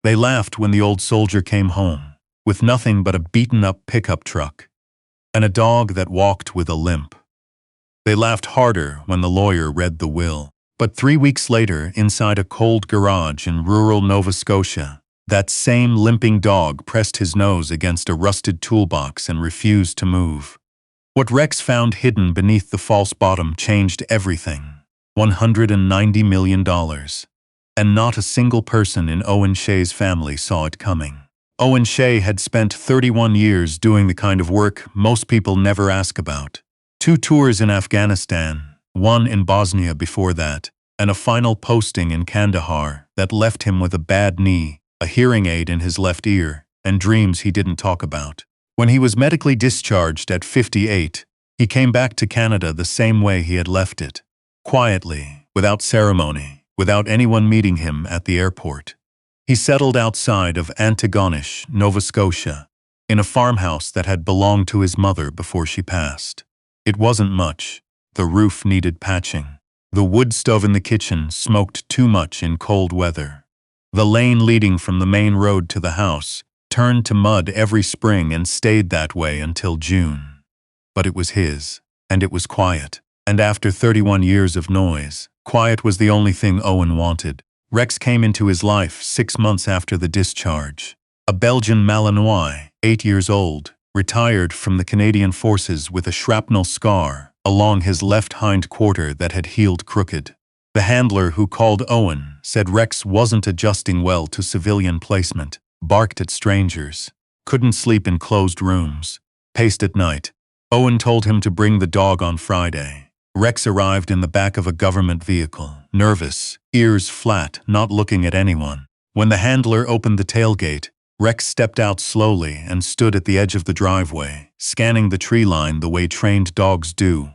They laughed when the old soldier came home, with nothing but a beaten-up pickup truck, and a dog that walked with a limp. They laughed harder when the lawyer read the will. But 3 weeks later, inside a cold garage in rural Nova Scotia, that same limping dog pressed his nose against a rusted toolbox and refused to move. What Rex found hidden beneath the false bottom changed everything. $190 million. And not a single person in Owen Shea's family saw it coming. Owen Shea had spent 31 years doing the kind of work most people never ask about. 2 tours in Afghanistan, 1 in Bosnia before that, and a final posting in Kandahar that left him with a bad knee, a hearing aid in his left ear, and dreams he didn't talk about. When he was medically discharged at 58, he came back to Canada the same way he had left it. Quietly, without ceremony, without anyone meeting him at the airport. He settled outside of Antigonish, Nova Scotia, in a farmhouse that had belonged to his mother before she passed. It wasn't much. The roof needed patching. The wood stove in the kitchen smoked too much in cold weather. The lane leading from the main road to the house turned to mud every spring and stayed that way until June. But it was his, and it was quiet. And after 31 years of noise, quiet was the only thing Owen wanted. Rex came into his life 6 months after the discharge. A Belgian Malinois, 8 years old, retired from the Canadian Forces with a shrapnel scar along his left hind quarter that had healed crooked. The handler who called Owen said Rex wasn't adjusting well to civilian placement, barked at strangers, couldn't sleep in closed rooms, paced at night. Owen told him to bring the dog on Friday. Rex arrived in the back of a government vehicle, nervous, ears flat, not looking at anyone. When the handler opened the tailgate, Rex stepped out slowly and stood at the edge of the driveway, scanning the tree line the way trained dogs do.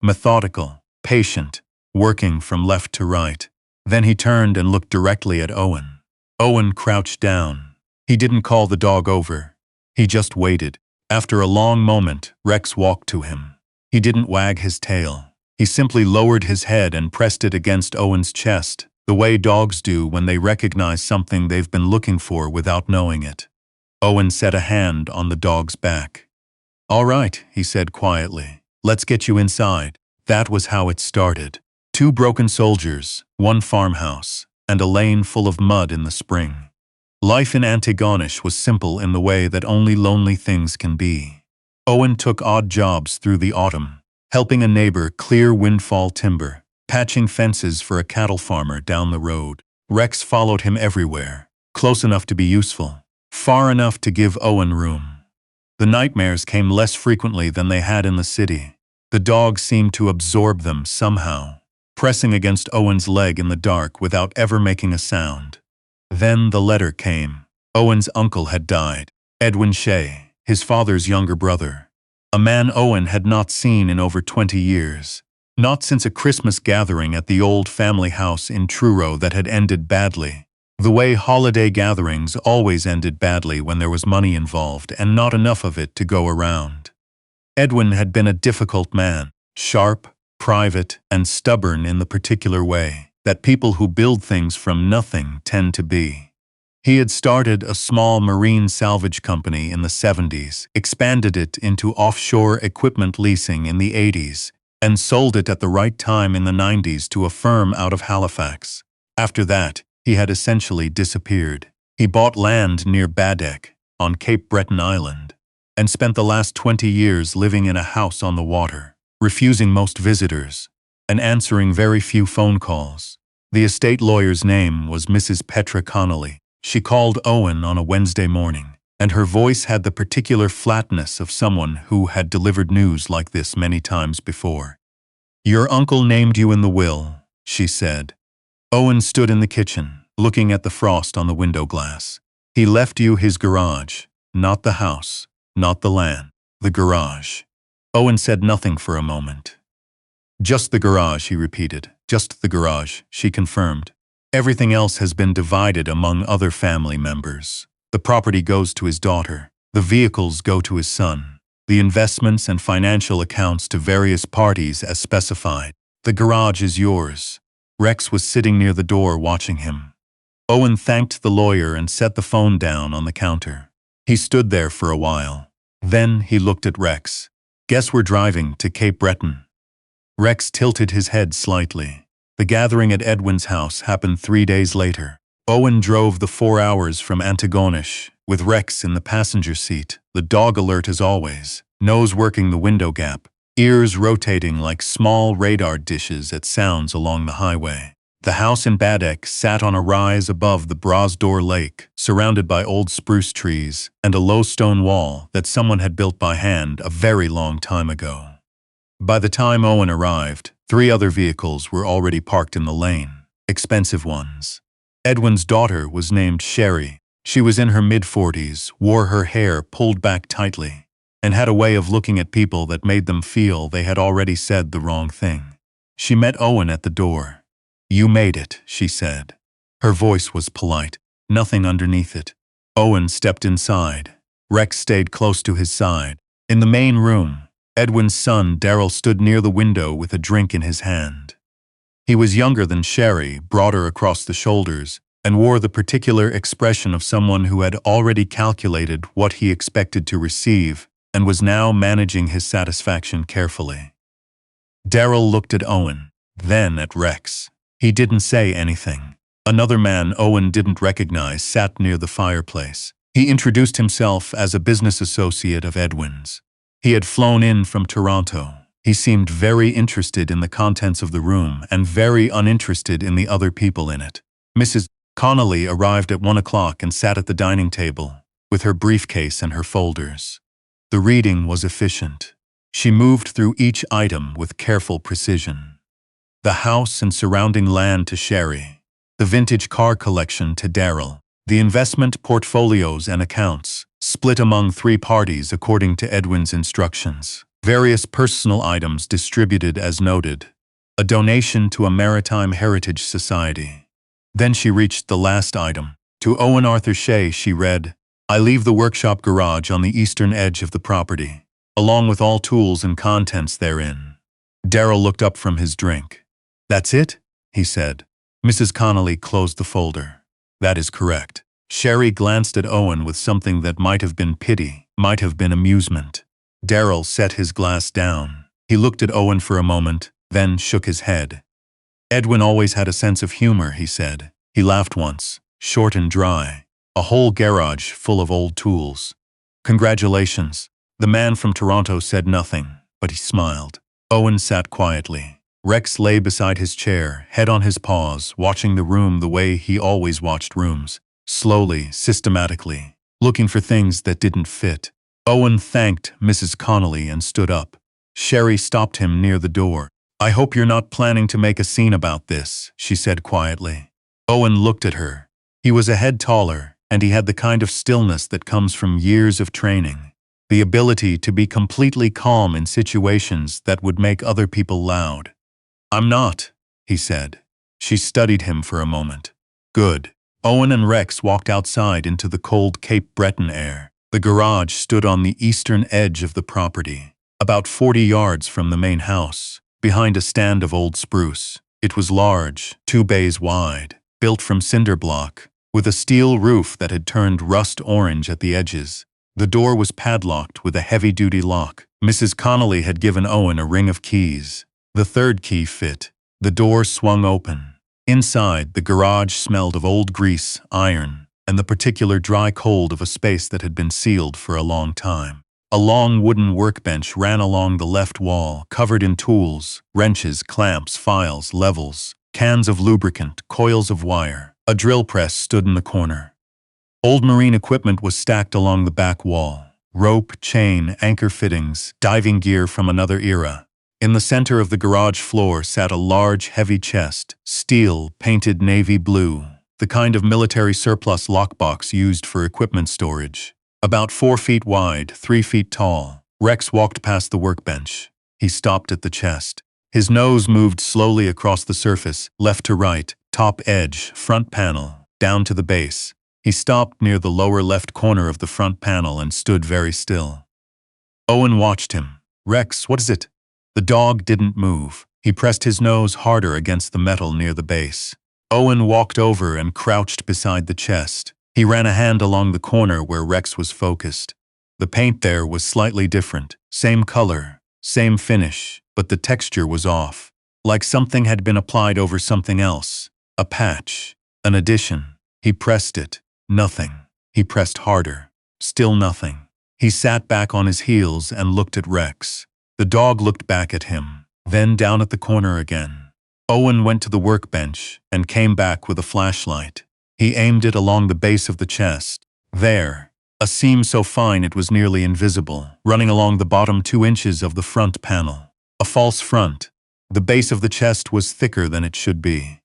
Methodical, patient, working from left to right. Then he turned and looked directly at Owen. Owen crouched down. He didn't call the dog over. He just waited. After a long moment, Rex walked to him. He didn't wag his tail. He simply lowered his head and pressed it against Owen's chest, the way dogs do when they recognize something they've been looking for without knowing it. Owen set a hand on the dog's back. "All right," he said quietly. "Let's get you inside." That was how it started. 2 broken soldiers, 1 farmhouse, and a lane full of mud in the spring. Life in Antigonish was simple in the way that only lonely things can be. Owen took odd jobs through the autumn, helping a neighbor clear windfall timber, patching fences for a cattle farmer down the road. Rex followed him everywhere, close enough to be useful, far enough to give Owen room. The nightmares came less frequently than they had in the city. The dog seemed to absorb them somehow, pressing against Owen's leg in the dark without ever making a sound. Then the letter came. Owen's uncle had died, Owen Shea, his father's younger brother. A man Owen had not seen in over 20 years. Not since a Christmas gathering at the old family house in Truro that had ended badly. The way holiday gatherings always ended badly when there was money involved and not enough of it to go around. Edwin had been a difficult man, sharp, private, and stubborn in the particular way that people who build things from nothing tend to be. He had started a small marine salvage company in the 70s, expanded it into offshore equipment leasing in the 80s, and sold it at the right time in the 90s to a firm out of Halifax. After that, he had essentially disappeared. He bought land near Baddeck, on Cape Breton Island, and spent the last 20 years living in a house on the water, refusing most visitors, and answering very few phone calls. The estate lawyer's name was Mrs. Petra Connolly. She called Owen on a Wednesday morning, and her voice had the particular flatness of someone who had delivered news like this many times before. "Your uncle named you in the will," she said. Owen stood in the kitchen, looking at the frost on the window glass. "He left you his garage, not the house, not the land, the garage." Owen said nothing for a moment. "Just the garage," he repeated. "Just the garage," she confirmed. "Everything else has been divided among other family members. The property goes to his daughter. The vehicles go to his son. The investments and financial accounts to various parties as specified. The garage is yours." Rex was sitting near the door watching him. Owen thanked the lawyer and set the phone down on the counter. He stood there for a while. Then he looked at Rex. "Guess we're driving to Cape Breton." Rex tilted his head slightly. The gathering at Edwin's house happened 3 days later. Owen drove the 4 hours from Antigonish, with Rex in the passenger seat, the dog alert as always, nose working the window gap, ears rotating like small radar dishes at sounds along the highway. The house in Baddeck sat on a rise above the Brasdor Lake, surrounded by old spruce trees and a low stone wall that someone had built by hand a very long time ago. By the time Owen arrived, 3 other vehicles were already parked in the lane, expensive ones. Edwin's daughter was named Sherry. She was in her mid-40s, wore her hair pulled back tightly, and had a way of looking at people that made them feel they had already said the wrong thing. She met Owen at the door. "You made it," she said. Her voice was polite, nothing underneath it. Owen stepped inside. Rex stayed close to his side. In the main room, Edwin's son Daryl stood near the window with a drink in his hand. He was younger than Sherry, broader across the shoulders, and wore the particular expression of someone who had already calculated what he expected to receive and was now managing his satisfaction carefully. Daryl looked at Owen, then at Rex. He didn't say anything. Another man Owen didn't recognize sat near the fireplace. He introduced himself as a business associate of Edwin's. He had flown in from Toronto. He seemed very interested in the contents of the room and very uninterested in the other people in it. Mrs. Connolly arrived at 1 o'clock and sat at the dining table, with her briefcase and her folders. The reading was efficient. She moved through each item with careful precision. The house and surrounding land to Sherry, the vintage car collection to Daryl, the investment portfolios and accounts, split among 3 parties according to Edwin's instructions, various personal items distributed as noted, a donation to a maritime heritage society. Then she reached the last item. To Owen Arthur Shea she read, "I leave the workshop garage on the eastern edge of the property, along with all tools and contents therein." Daryl looked up from his drink. "That's it?" he said. Mrs. Connolly closed the folder. "That is correct." Sherry glanced at Owen with something that might have been pity, might have been amusement. Daryl set his glass down. He looked at Owen for a moment, then shook his head. "Edwin always had a sense of humor," he said. He laughed once, short and dry. "A whole garage full of old tools." "Congratulations." The man from Toronto said nothing, but he smiled. Owen sat quietly. Rex lay beside his chair, head on his paws, watching the room the way he always watched rooms, slowly, systematically, looking for things that didn't fit. Owen thanked Mrs. Connolly and stood up. Sherry stopped him near the door. "I hope you're not planning to make a scene about this," she said quietly. Owen looked at her. He was a head taller, and he had the kind of stillness that comes from years of training, the ability to be completely calm in situations that would make other people loud. "I'm not," he said. She studied him for a moment. "Good." Owen and Rex walked outside into the cold Cape Breton air. The garage stood on the eastern edge of the property, about 40 yards from the main house, behind a stand of old spruce. It was large, 2 bays wide, built from cinder block, with a steel roof that had turned rust orange at the edges. The door was padlocked with a heavy-duty lock. Mrs. Connolly had given Owen a ring of keys. The 3rd key fit. The door swung open. Inside, the garage smelled of old grease, iron, and the particular dry cold of a space that had been sealed for a long time. A long wooden workbench ran along the left wall, covered in tools, wrenches, clamps, files, levels, cans of lubricant, coils of wire. A drill press stood in the corner. Old marine equipment was stacked along the back wall. Rope, chain, anchor fittings, diving gear from another era. In the center of the garage floor sat a large, heavy chest, steel, painted navy blue, the kind of military surplus lockbox used for equipment storage. About 4 feet wide, 3 feet tall. Rex walked past the workbench. He stopped at the chest. His nose moved slowly across the surface, left to right, top edge, front panel, down to the base. He stopped near the lower left corner of the front panel and stood very still. Owen watched him. "Rex, what is it?" The dog didn't move. He pressed his nose harder against the metal near the base. Owen walked over and crouched beside the chest. He ran a hand along the corner where Rex was focused. The paint there was slightly different. Same color, same finish, but the texture was off. Like something had been applied over something else. A patch. An addition. He pressed it. Nothing. He pressed harder. Still nothing. He sat back on his heels and looked at Rex. The dog looked back at him, then down at the corner again. Owen went to the workbench and came back with a flashlight. He aimed it along the base of the chest. There, a seam so fine it was nearly invisible, running along the bottom 2 inches of the front panel. A false front. The base of the chest was thicker than it should be.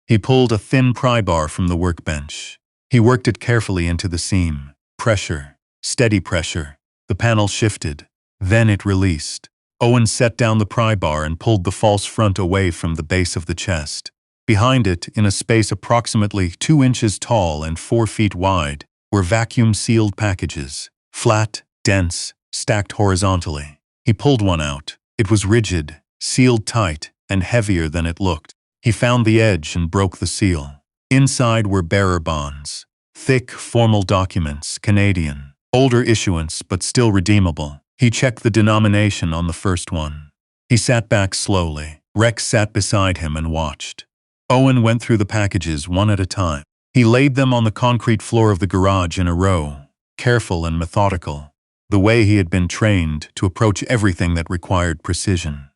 He pulled a thin pry bar from the workbench. He worked it carefully into the seam. Pressure. Steady pressure. The panel shifted. Then it released. Owen set down the pry bar and pulled the false front away from the base of the chest. Behind it, in a space approximately 2 inches tall and 4 feet wide, were vacuum-sealed packages. Flat, dense, stacked horizontally. He pulled one out. It was rigid, sealed tight, and heavier than it looked. He found the edge and broke the seal. Inside were bearer bonds. Thick, formal documents, Canadian. Older issuance, but still redeemable. He checked the denomination on the first one. He sat back slowly. Rex sat beside him and watched. Owen went through the packages one at a time. He laid them on the concrete floor of the garage in a row, careful and methodical, the way he had been trained to approach everything that required precision.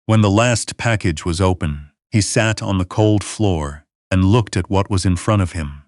When the last package was open, he sat on the cold floor and looked at what was in front of him.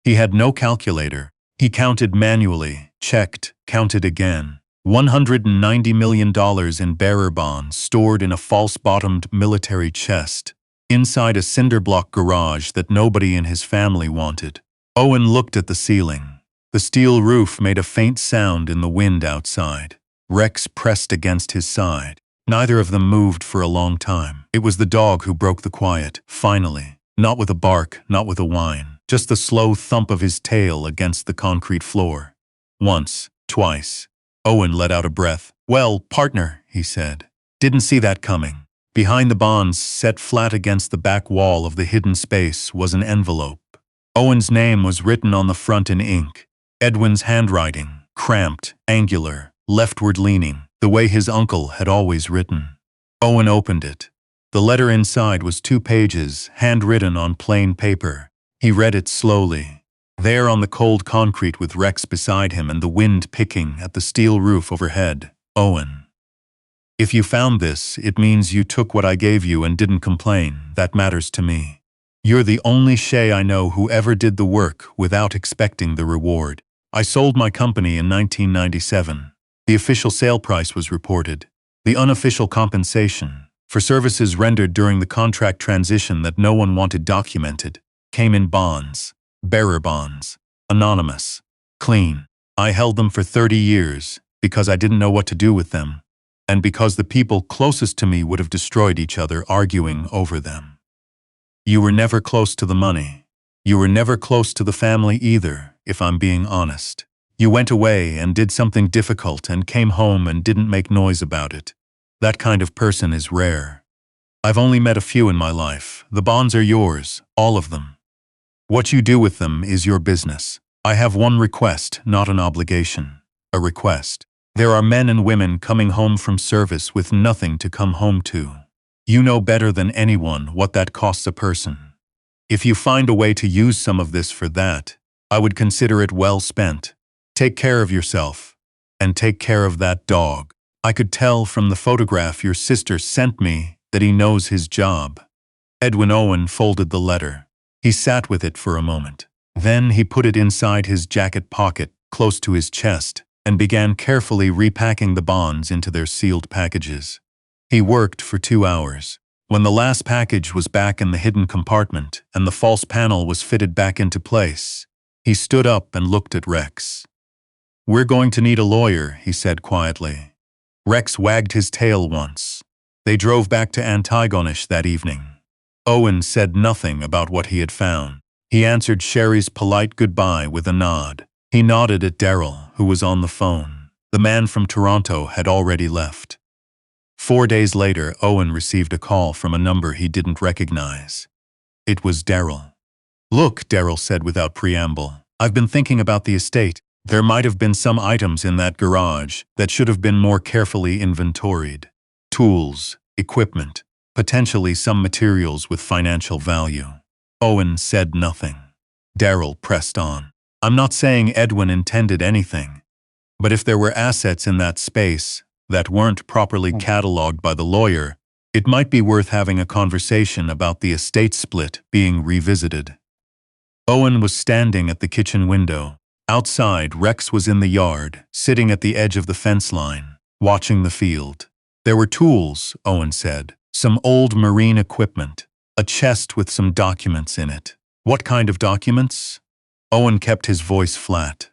He had no calculator. He counted manually, checked, counted again. $190 million in bearer bonds stored in a false-bottomed military chest, inside a cinder-block garage that nobody in his family wanted. Owen looked at the ceiling. The steel roof made a faint sound in the wind outside. Rex pressed against his side. Neither of them moved for a long time. It was the dog who broke the quiet, finally. Not with a bark, not with a whine. Just the slow thump of his tail against the concrete floor. Once, twice. Owen let out a breath. "Well, partner," he said. "Didn't see that coming." Behind the bonds, set flat against the back wall of the hidden space, was an envelope. Owen's name was written on the front in ink. Edwin's handwriting, cramped, angular, leftward-leaning, the way his uncle had always written. Owen opened it. The letter inside was 2 pages, handwritten on plain paper. He read it slowly. There on the cold concrete with Rex beside him and the wind picking at the steel roof overhead. Owen. If you found this, it means you took what I gave you and didn't complain. That matters to me. You're the only Shea I know who ever did the work without expecting the reward. I sold my company in 1997. The official sale price was reported. The unofficial compensation, for services rendered during the contract transition that no one wanted documented, came in bonds. Bearer bonds. Anonymous. Clean. I held them for 30 years because I didn't know what to do with them, and because the people closest to me would have destroyed each other arguing over them. You were never close to the money. You were never close to the family either, if I'm being honest. You went away and did something difficult and came home and didn't make noise about it. That kind of person is rare. I've only met a few in my life. The bonds are yours, all of them. What you do with them is your business. I have one request, not an obligation. A request. There are men and women coming home from service with nothing to come home to. You know better than anyone what that costs a person. If you find a way to use some of this for that, I would consider it well spent. Take care of yourself. And take care of that dog. I could tell from the photograph your sister sent me that he knows his job. Edwin Owen folded the letter. He sat with it for a moment. Then he put it inside his jacket pocket, close to his chest, and began carefully repacking the bonds into their sealed packages. He worked for 2 hours. When the last package was back in the hidden compartment and the false panel was fitted back into place, he stood up and looked at Rex. "We're going to need a lawyer," he said quietly. Rex wagged his tail once. They drove back to Antigonish that evening. Owen said nothing about what he had found. He answered Sherry's polite goodbye with a nod. He nodded at Daryl, who was on the phone. The man from Toronto had already left. 4 days later, Owen received a call from a number he didn't recognize. It was Daryl. "Look," Daryl said without preamble, "I've been thinking about the estate. There might have been some items in that garage that should have been more carefully inventoried. Tools, equipment, potentially some materials with financial value." Owen said nothing. Daryl pressed on. "I'm not saying Edwin intended anything, but if there were assets in that space that weren't properly catalogued by the lawyer, it might be worth having a conversation about the estate split being revisited." Owen was standing at the kitchen window. Outside, Rex was in the yard, sitting at the edge of the fence line, watching the field. "There were tools," Owen said, "some old marine equipment, a chest with some documents in it." "What kind of documents?" Owen kept his voice flat.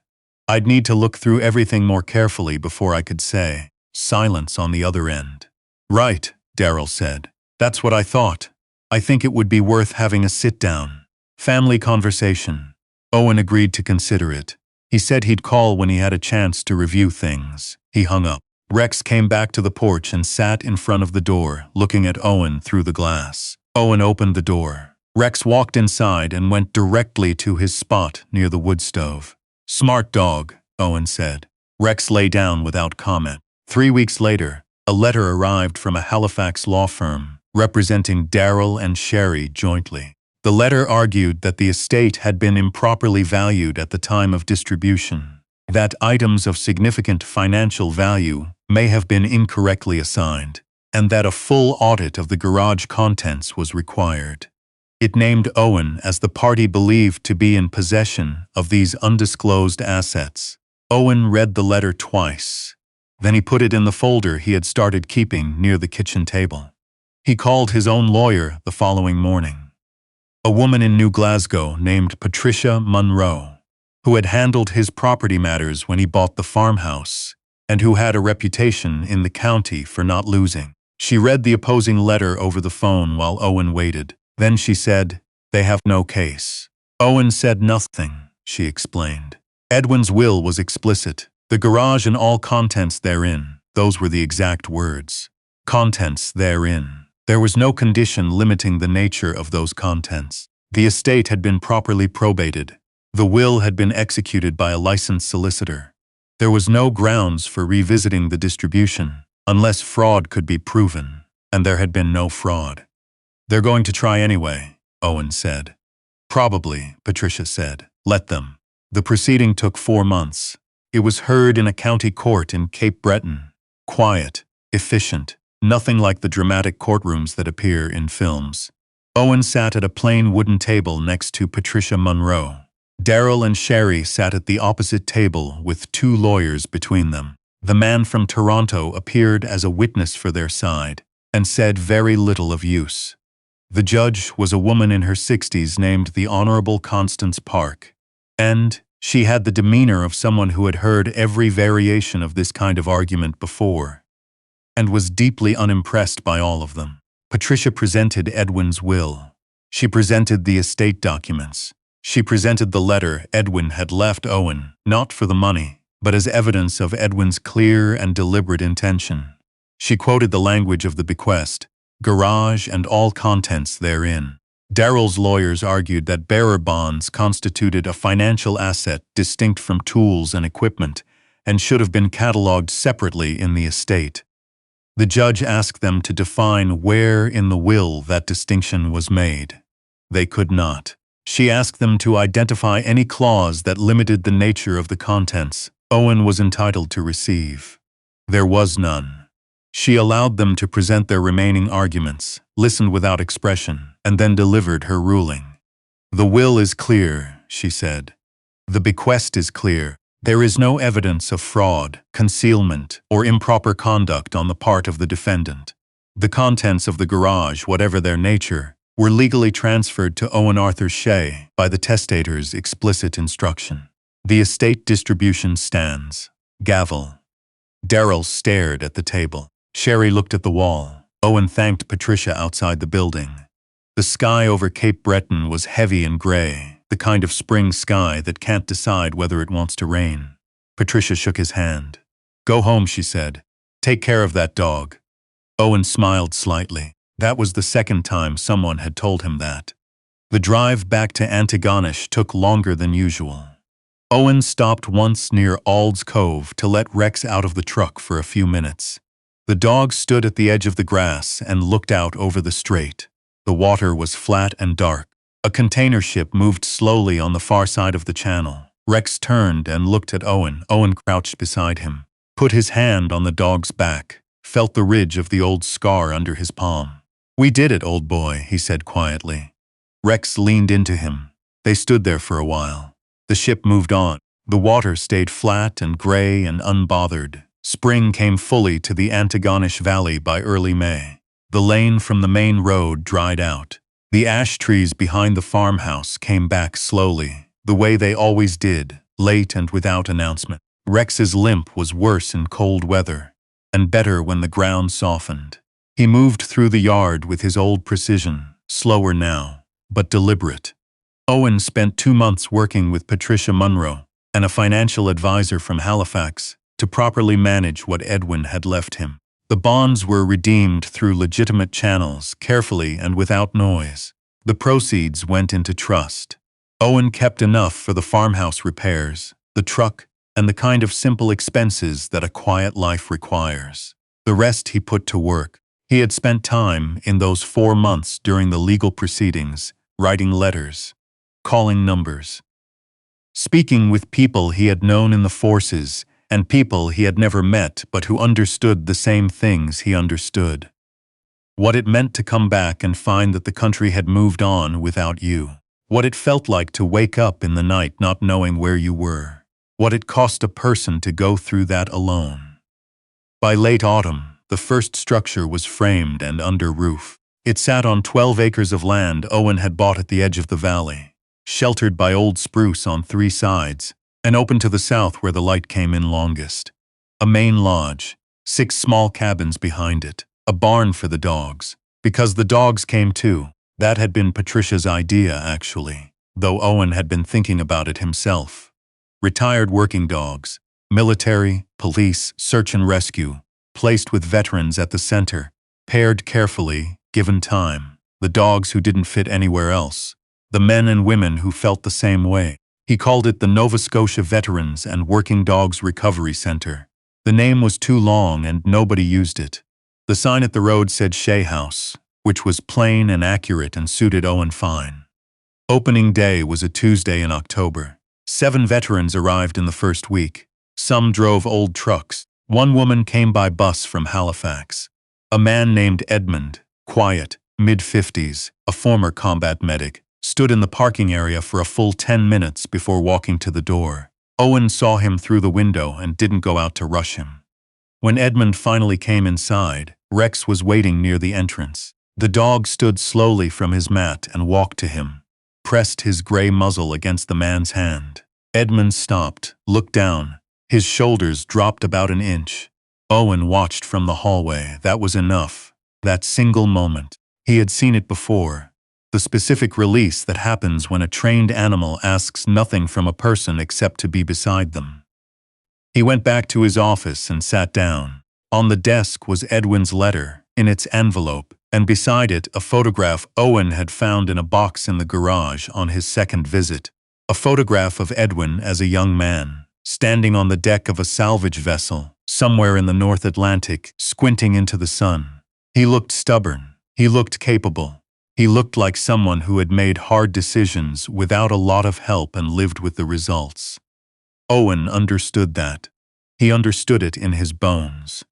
"I'd need to look through everything more carefully before I could say." Silence on the other end. "Right," Daryl said. "That's what I thought. I think it would be worth having a sit-down, family conversation." Owen agreed to consider it. He said he'd call when he had a chance to review things. He hung up. Rex came back to the porch and sat in front of the door, looking at Owen through the glass. Owen opened the door. Rex walked inside and went directly to his spot near the wood stove. "Smart dog," Owen said. Rex lay down without comment. 3 weeks later, a letter arrived from a Halifax law firm representing Daryl and Sherry jointly. The letter argued that the estate had been improperly valued at the time of distribution, that items of significant financial value may have been incorrectly assigned, and that a full audit of the garage contents was required. It named Owen as the party believed to be in possession of these undisclosed assets. Owen read the letter twice. Then he put it in the folder he had started keeping near the kitchen table. He called his own lawyer the following morning. A woman in New Glasgow named Patricia Munro, who had handled his property matters when he bought the farmhouse, and who had a reputation in the county for not losing. She read the opposing letter over the phone while Owen waited. Then she said, "They have no case." Owen said nothing, she explained. Edwin's will was explicit. The garage and all contents therein, those were the exact words. Contents therein. There was no condition limiting the nature of those contents. The estate had been properly probated. The will had been executed by a licensed solicitor. There was no grounds for revisiting the distribution, unless fraud could be proven, and there had been no fraud. "They're going to try anyway," Owen said. "Probably," Patricia said. "Let them." The proceeding took 4 months. It was heard in a county court in Cape Breton. Quiet, efficient, nothing like the dramatic courtrooms that appear in films. Owen sat at a plain wooden table next to Patricia Munro. Daryl and Sherry sat at the opposite table with 2 lawyers between them. The man from Toronto appeared as a witness for their side and said very little of use. The judge was a woman in her 60s named the Honorable Constance Park, and she had the demeanor of someone who had heard every variation of this kind of argument before, and was deeply unimpressed by all of them. Patricia presented Edwin's will. She presented the estate documents. She presented the letter Edwin had left Owen, not for the money, but as evidence of Edwin's clear and deliberate intention. She quoted the language of the bequest, "garage and all contents therein." Daryl's lawyers argued that bearer bonds constituted a financial asset distinct from tools and equipment and should have been catalogued separately in the estate. The judge asked them to define where in the will that distinction was made. They could not. She asked them to identify any clause that limited the nature of the contents Owen was entitled to receive. There was none. She allowed them to present their remaining arguments, listened without expression, and then delivered her ruling. "The will is clear," she said. "The bequest is clear. There is no evidence of fraud, concealment, or improper conduct on the part of the defendant. The contents of the garage, whatever their nature, were legally transferred to Owen Arthur Shea by the testator's explicit instruction. The estate distribution stands." Gavel. Daryl stared at the table. Sherry looked at the wall. Owen thanked Patricia outside the building. The sky over Cape Breton was heavy and gray, the kind of spring sky that can't decide whether it wants to rain. Patricia shook his hand. "Go home," she said. "Take care of that dog." Owen smiled slightly. That was the second time someone had told him that. The drive back to Antigonish took longer than usual. Owen stopped once near Ald's Cove to let Rex out of the truck for a few minutes. The dog stood at the edge of the grass and looked out over the strait. The water was flat and dark. A container ship moved slowly on the far side of the channel. Rex turned and looked at Owen. Owen crouched beside him, put his hand on the dog's back, felt the ridge of the old scar under his palm. "We did it, old boy," he said quietly. Rex leaned into him. They stood there for a while. The ship moved on. The water stayed flat and gray and unbothered. Spring came fully to the Antigonish Valley by early May. The lane from the main road dried out. The ash trees behind the farmhouse came back slowly, the way they always did, late and without announcement. Rex's limp was worse in cold weather, and better when the ground softened. He moved through the yard with his old precision, slower now, but deliberate. Owen spent 2 months working with Patricia Munro and a financial advisor from Halifax to properly manage what Edwin had left him. The bonds were redeemed through legitimate channels, carefully and without noise. The proceeds went into trust. Owen kept enough for the farmhouse repairs, the truck, and the kind of simple expenses that a quiet life requires. The rest he put to work. He had spent time in those 4 months during the legal proceedings, writing letters, calling numbers, speaking with people he had known in the forces and people he had never met but who understood the same things he understood. What it meant to come back and find that the country had moved on without you. What it felt like to wake up in the night not knowing where you were. What it cost a person to go through that alone. By late autumn, the first structure was framed and under roof. It sat on 12 acres of land Owen had bought at the edge of the valley, sheltered by old spruce on 3 sides, and open to the south where the light came in longest. A main lodge, 6 small cabins behind it, a barn for the dogs, because the dogs came too. That had been Patricia's idea, actually, though Owen had been thinking about it himself. Retired working dogs, military, police, search and rescue, placed with veterans at the center, paired carefully, given time. The dogs who didn't fit anywhere else. The men and women who felt the same way. He called it the Nova Scotia Veterans and Working Dogs Recovery Center. The name was too long and nobody used it. The sign at the road said Shea House, which was plain and accurate and suited Owen fine. Opening day was a Tuesday in October. 7 veterans arrived in the first week. Some drove old trucks. 1 woman came by bus from Halifax. A man named Edmund, quiet, mid-50s, a former combat medic, stood in the parking area for a full 10 minutes before walking to the door. Owen saw him through the window and didn't go out to rush him. When Edmund finally came inside, Rex was waiting near the entrance. The dog stood slowly from his mat and walked to him, pressed his gray muzzle against the man's hand. Edmund stopped, looked down. His shoulders dropped about an inch. Owen watched from the hallway. That was enough. That single moment. He had seen it before. The specific release that happens when a trained animal asks nothing from a person except to be beside them. He went back to his office and sat down. On the desk was Edwin's letter, in its envelope, and beside it a photograph Owen had found in a box in the garage on his second visit. A photograph of Edwin as a young man, standing on the deck of a salvage vessel, somewhere in the North Atlantic, squinting into the sun. He looked stubborn. He looked capable. He looked like someone who had made hard decisions without a lot of help and lived with the results. Owen understood that. He understood it in his bones.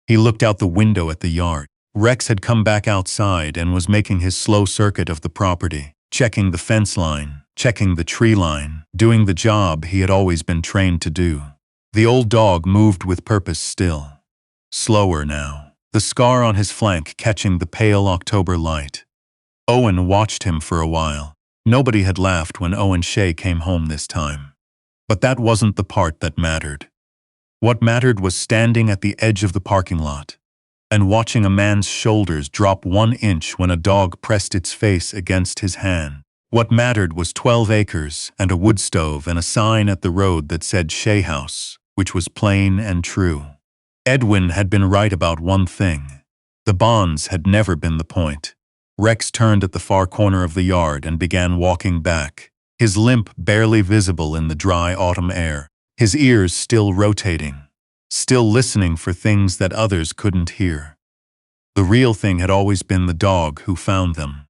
He looked out the window at the yard. Rex had come back outside and was making his slow circuit of the property, checking the fence line, checking the tree line, doing the job he had always been trained to do. The old dog moved with purpose still. Slower now, the scar on his flank catching the pale October light. Owen watched him for a while. Nobody had laughed when Owen Shea came home this time. But that wasn't the part that mattered. What mattered was standing at the edge of the parking lot and watching a man's shoulders drop 1 inch when a dog pressed its face against his hand. What mattered was 12 acres and a wood stove and a sign at the road that said Shea House, which was plain and true. Edwin had been right about one thing. The bonds had never been the point. Rex turned at the far corner of the yard and began walking back, his limp barely visible in the dry autumn air, his ears still rotating, still listening for things that others couldn't hear. The real thing had always been the dog who found them.